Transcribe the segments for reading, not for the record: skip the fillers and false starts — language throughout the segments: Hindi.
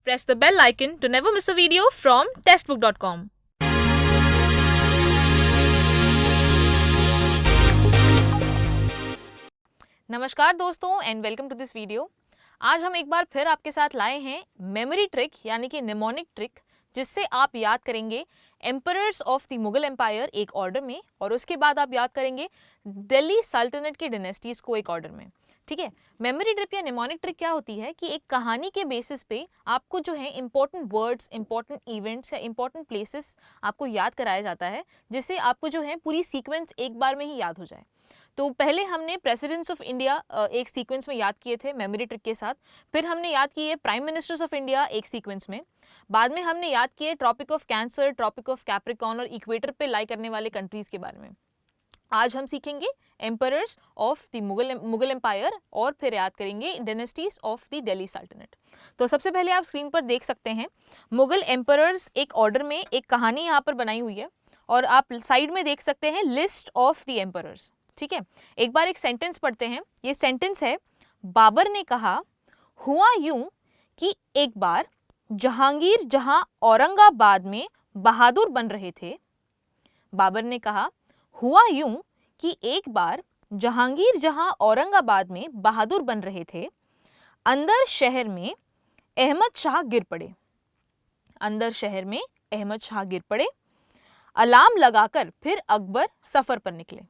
Press the bell icon to never miss a video from testbook.com. नमस्कार दोस्तों and welcome to this video. आज हम एक बार फिर आपके साथ लाए हैं मेमोरी ट्रिक यानी कि निमोनिक ट्रिक, जिससे आप याद करेंगे emperors of the Mughal empire एक ऑर्डर में, और उसके बाद आप याद करेंगे दिल्ली सल्तनत की डायनेस्टीज को एक ऑर्डर में। ठीक है, मेमोरी ट्रिक या निमोनिक ट्रिक क्या होती है कि एक कहानी के बेसिस पे आपको जो है इंपॉर्टेंट वर्ड्स, इंपॉर्टेंट इवेंट्स या इंपॉर्टेंट प्लेसेस आपको याद कराया जाता है, जिससे आपको जो है पूरी सीक्वेंस एक बार में ही याद हो जाए। तो पहले हमने प्रेसिडेंट्स ऑफ इंडिया एक सीक्वेंस में याद किए थे मेमोरी ट्रिक के साथ, फिर हमने याद किए प्राइम मिनिस्टर्स ऑफ इंडिया एक सीक्वेंस में, बाद में हमने याद किए tropic of cancer, tropic of Capricorn और इक्वेटर पे लाई करने वाले कंट्रीज के बारे में। आज हम सीखेंगे emperors of the Mughal empire और फिर याद करेंगे डायनेस्टीज ऑफ द दिल्ली सल्तनत। तो सबसे पहले आप स्क्रीन पर देख सकते हैं मुगल एम्परर्स एक ऑर्डर में एक कहानी यहाँ पर बनाई हुई है, और आप साइड में देख सकते हैं लिस्ट ऑफ द एम्परर्स। ठीक है, एक बार एक सेंटेंस पढ़ते हैं। ये सेंटेंस है, बाबर ने कहा हुआ यूं कि एक बार जहांगीर जहां औरंगाबाद में बहादुर बन रहे थे। बाबर ने कहा हुआ यूं कि एक बार जहांगीर जहां औरंगाबाद में बहादुर बन रहे थे, अंदर शहर में अहमद शाह गिर पड़े। अंदर शहर में अहमद शाह गिर पड़े, अलार्म लगाकर फिर अकबर सफर पर निकले।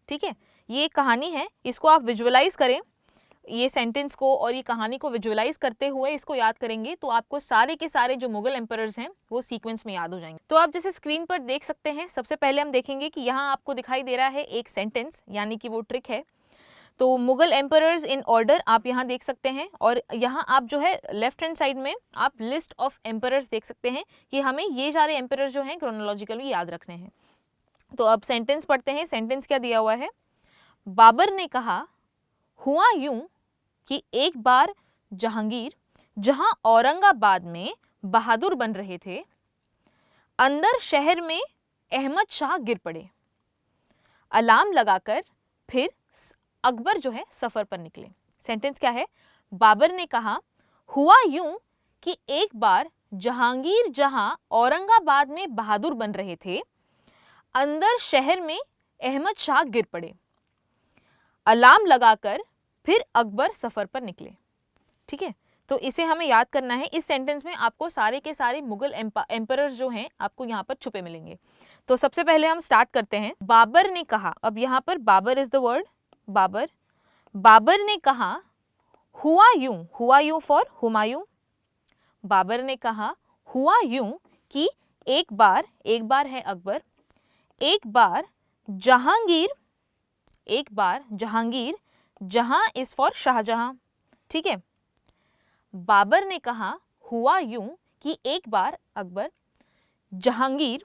ठीक है, ये कहानी है, इसको आप विजुअलाइज करें, ये सेंटेंस को और ये कहानी को विजुअलाइज करते हुए इसको याद करेंगे तो आपको सारे के सारे जो मुगल एम्परर्स हैं वो सीक्वेंस में याद हो जाएंगे। तो आप जैसे स्क्रीन पर देख सकते हैं, सबसे पहले हम देखेंगे कि यहाँ आपको दिखाई दे रहा है एक सेंटेंस, यानी कि वो ट्रिक है। तो मुगल एम्परर्स इन ऑर्डर आप यहाँ देख सकते हैं, और यहाँ आप जो है लेफ्ट हैंड साइड में आप लिस्ट ऑफ एम्परर्स देख सकते हैं कि हमें ये सारे एम्परर्स जो हैं क्रोनोलॉजिकली याद रखने हैं। तो अब सेंटेंस पढ़ते हैं। सेंटेंस क्या दिया हुआ है, बाबर ने कहा हुआ यूं कि एक बार जहांगीर जहां औरंगाबाद में बहादुर बन रहे थे, अंदर शहर में अहमद शाह गिर पड़े, अलार्म लगाकर फिर अकबर जो है सफर पर निकले। सेंटेंस क्या है, बाबर ने कहा हुआ यूं कि एक बार जहांगीर जहां औरंगाबाद में बहादुर बन रहे थे, अंदर शहर में अहमद शाह गिर पड़े, अलार्म लगाकर फिर अकबर सफर पर निकले। ठीक है, तो इसे हमें याद करना है। इस सेंटेंस में आपको सारे के सारे मुगल एम्परर्स जो हैं आपको यहाँ पर छुपे मिलेंगे। तो सबसे पहले हम स्टार्ट करते हैं। बाबर ने कहा, अब यहाँ पर Babur is the word, Babur. Babur ने कहा हुआ यूं फॉर हुमायूं। बाबर ने कहा हुआ यूं कि एक बार है अकबर, एक बार जहांगीर, जहां इज फॉर शाहजहां। ठीक है, बाबर ने कहा हुआ यूं कि एक बार अकबर जहांगीर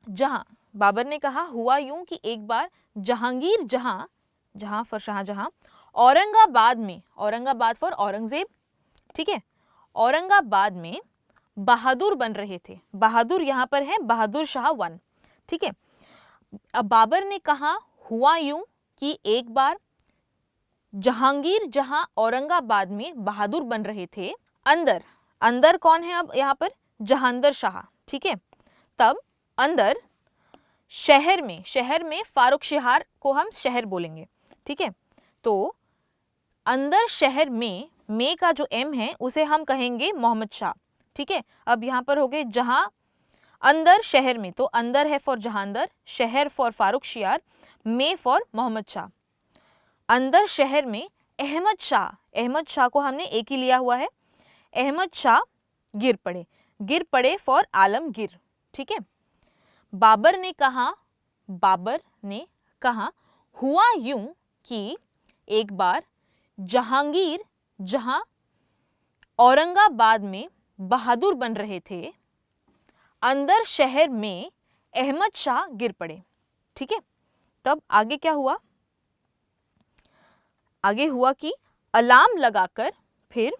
जहां, बाबर ने कहा हुआ यूं कि एक बार जहांगीर जहां फॉर शाहजहां, औरंगाबाद में, औरंगाबाद फॉर औरंगजेब। ठीक है, औरंगाबाद में बहादुर बन रहे थे। बहादुर यहाँ पर है बहादुर शाह 1। ठीक है, अब बाबर ने कहा हुआ यूं कि एक बार जहांगीर जहां औरंगाबाद में बहादुर बन रहे थे, अंदर कौन है अब यहाँ पर, जहांदर शाह। ठीक है, तब अंदर शहर में फारुख शिहार को हम शहर बोलेंगे। ठीक है, तो अंदर शहर में का जो एम है उसे हम कहेंगे मोहम्मद शाह। ठीक है, अब यहाँ पर हो गए जहां अंदर शहर में, तो अंदर है फॉर जहांदर, शहर फॉर फारुख शियार, में फॉर मोहम्मद शाह। अंदर शहर में अहमद शाह को हमने एक ही लिया हुआ है, अहमद शाह गिर पड़े फॉर आलमगीर। ठीक है, बाबर ने कहा हुआ यूं कि एक बार जहांगीर जहां औरंगाबाद में बहादुर बन रहे थे, अंदर शहर में अहमद शाह गिर पड़े। ठीक है, तब आगे क्या हुआ, आगे हुआ कि अलार्म लगाकर फिर,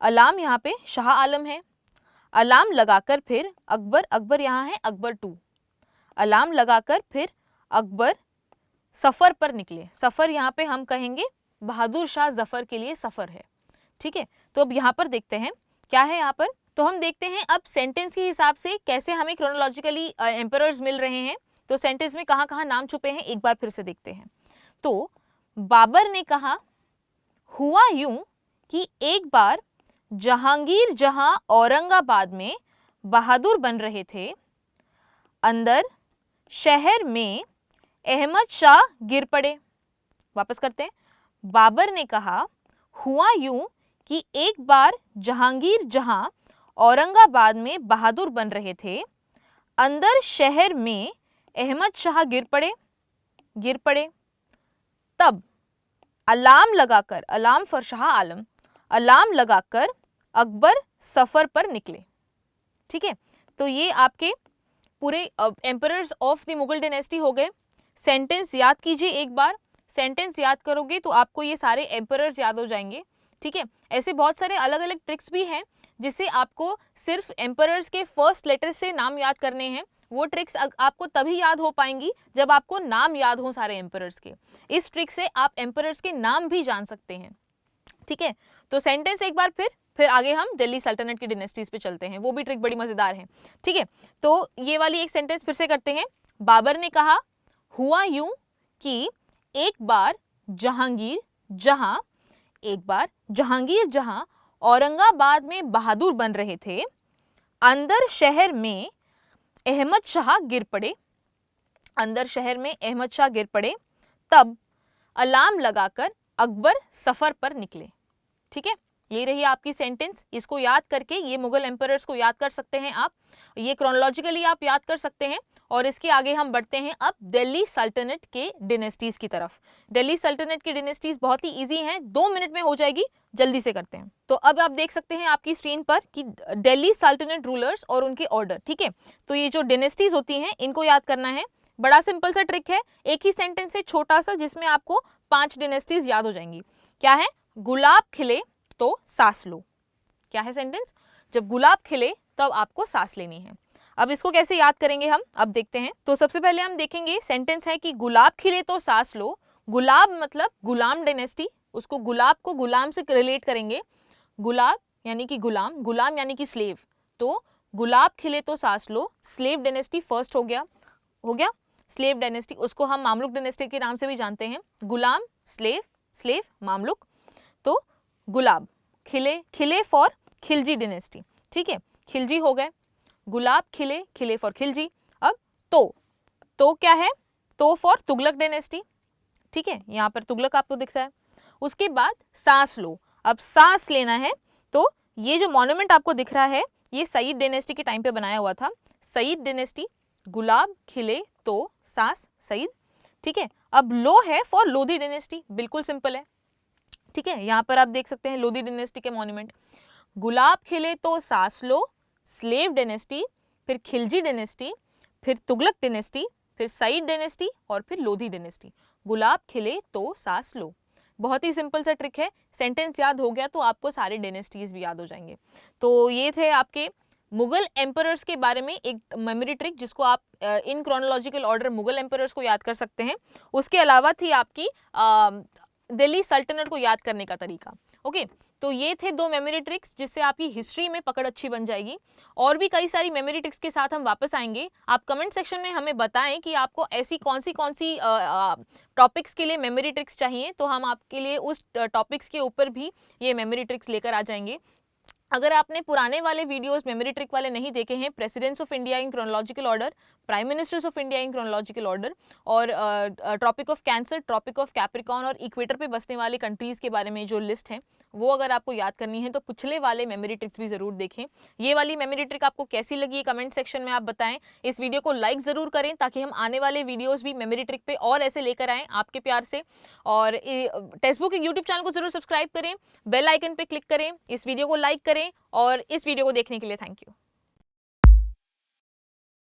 अलार्म यहाँ पे शाह आलम है, अलार्म लगाकर फिर अकबर यहाँ है अकबर 2, अलार्म लगाकर फिर अकबर सफर पर निकले। सफर यहाँ पे हम कहेंगे बहादुर शाह जफर के लिए सफर है। ठीक है, तो अब यहाँ पर देखते हैं क्या है यहाँ पर? तो हम देखते हैं अब सेंटेंस के हिसाब से कैसे हमें क्रोनोलॉजिकली एम्परर्स मिल रहे हैं। तो सेंटेंस में कहाँ कहाँ नाम छुपे हैं एक बार फिर से देखते हैं। तो बाबर ने कहा, हुआ यूं कि एक बार जहांगीर जहां औरंगाबाद में बहादुर बन रहे थे, अंदर शहर में अहमद शाह गिर पड़े। वापस करते हैं। बाबर ने कहा, हुआ यूं कि एक बार जहांगीर जहां औरंगाबाद में बहादुर बन रहे थे, अंदर शहर में अहमद शाह गिर पड़े। तब अलार्म लगाकर, alarm for Shah Alam, alarm लगाकर अकबर सफर पर निकले। ठीक है, तो ये आपके पूरे emperors of the Mughal dynasty हो गए। सेंटेंस याद कीजिए एक बार। सेंटेंस याद करोगे तो आपको ये सारे एम्परर्स याद हो जाएंगे। ठीक है, ऐसे बहुत सारे अलग अलग ट्रिक्स भी हैं जिससे आपको सिर्फ एम्परर्स के फर्स्ट लेटर से नाम याद करने हैं। वो ट्रिक्स आपको तभी याद हो पाएंगी जब आपको नाम याद हो सारे एम्परर्स के। इस ट्रिक से आप एम्परर्स के नाम भी जान सकते हैं। ठीक है, तो सेंटेंस एक बार फिर आगे हम दिल्ली सल्तनत की डायनेस्टीज पे चलते हैं। वो भी ट्रिक बड़ी मजेदार है। ठीक है, तो ये वाली एक सेंटेंस फिर से करते हैं। बाबर ने कहा, हुआ यूं कि एक बार जहांगीर जहां औरंगाबाद में बहादुर बन रहे थे, अंदर शहर में अहमद शाह गिर पड़े। तब अलार्म लगाकर अकबर सफर पर निकले। ठीक है, ये रही आपकी सेंटेंस। इसको याद करके ये मुगल एम्परर्स को याद कर सकते हैं आप। ये क्रोनोलॉजिकली आप याद कर सकते हैं। और इसके आगे हम बढ़ते हैं अब दिल्ली सल्तनत के डिनेस्टीज की तरफ। दिल्ली सल्तनत की डिनेस्टीज बहुत ही इजी हैं, 2 मिनट में हो जाएगी, जल्दी से करते हैं। तो अब आप देख सकते हैं आपकी स्क्रीन पर कि दिल्ली सल्तनत रूलर्स और उनके ऑर्डर। ठीक है, तो ये जो डिनेस्टीज होती हैं इनको याद करना है। बड़ा सिंपल सा ट्रिक है, एक ही सेंटेंस है छोटा सा जिसमें आपको 5 डिनेस्टीज याद हो जाएंगी। क्या है? गुलाब खिले तो सांस लो। क्या है सेंटेंस? जब गुलाब खिले तब आपको सांस लेनी है। अब इसको कैसे याद करेंगे हम, अब देखते हैं। तो सबसे पहले हम देखेंगे, सेंटेंस है कि गुलाब खिले तो सांस लो। गुलाब मतलब गुलाम डायनेस्टी, उसको गुलाब को गुलाम से रिलेट करेंगे। गुलाब यानी कि गुलाम यानी कि स्लेव। तो गुलाब खिले तो सांस लो, स्लेव डायनेस्टी फर्स्ट हो गया स्लेव डायनेस्टी, उसको हम मामलुक डायनेस्टी के नाम से भी जानते हैं। गुलाम, स्लेव, मामलुक। तो गुलाब, खिले फॉर खिलजी डायनेस्टी। ठीक है, खिलजी हो गए। गुलाब खिले फॉर खिलजी। अब तो क्या है? तो फॉर तुगलक डायनेस्टी। ठीक है, यहाँ पर तुगलक आपको दिख रहा है। उसके बाद सांस लो, अब सांस लेना है। तो ये जो मॉन्यूमेंट आपको दिख रहा है ये सईद डायनेस्टी के टाइम पे बनाया हुआ था। सईद डायनेस्टी, गुलाब खिले तो सांस, सईद। ठीक है, अब लो है फॉर लोधी डायनेस्टी, बिल्कुल सिंपल है। ठीक है, यहाँ पर आप देख सकते हैं लोधी डायनेस्टी के मॉन्यूमेंट। गुलाब खिले तो सांस लो, स्लेव डायनेस्टी, फिर खिलजी डायनेस्टी, फिर तुगलक डायनेस्टी, फिर सईद डायनेस्टी और फिर लोधी डायनेस्टी। गुलाब खिले तो सांस लो। बहुत ही सिंपल सा ट्रिक है। सेंटेंस याद हो गया तो आपको सारे डायनेस्टीज भी याद हो जाएंगे। तो ये थे आपके मुगल एम्परर्स के बारे में एक मेमोरी ट्रिक जिसको आप इन क्रोनोलॉजिकल ऑर्डर मुगल एम्परर्स को याद कर सकते हैं। उसके अलावा थी आपकी दिल्ली सल्तनत को याद करने का तरीका। ओके, तो ये थे 2 मेमोरी ट्रिक्स जिससे आपकी हिस्ट्री में पकड़ अच्छी बन जाएगी। और भी कई सारी मेमोरी ट्रिक्स के साथ हम वापस आएंगे। आप कमेंट सेक्शन में हमें बताएं कि आपको ऐसी कौन सी टॉपिक्स के लिए मेमोरी ट्रिक्स चाहिए, तो हम आपके लिए उस टॉपिक्स के ऊपर भी ये मेमोरी ट्रिक्स लेकर आ जाएंगे। अगर आपने पुराने वाले वीडियोस मेमोरी ट्रिक वाले नहीं देखे हैं, presidents of India in chronological order, prime ministers of India in chronological order और tropic of cancer, tropic of Capricorn और इक्वेटर पे बसने वाले कंट्रीज़ के बारे में जो लिस्ट है वो अगर आपको याद करनी है तो पिछले वाले मेमोरी ट्रिक्स भी ज़रूर देखें। ये वाली मेमोरी ट्रिक आपको कैसी लगी कमेंट सेक्शन में आप बताएं। इस वीडियो को लाइक ज़रूर करें ताकि हम आने वाले वीडियोज़ भी मेमोरी ट्रिक पे और ऐसे लेकर आएँ आपके प्यार से। और टेक्स्टबुक के यूट्यूब चैनल को ज़रूर सब्सक्राइब करें, बेल आइकन पर क्लिक करें, इस वीडियो को लाइक करें और इस वीडियो को देखने के लिए थैंक यू।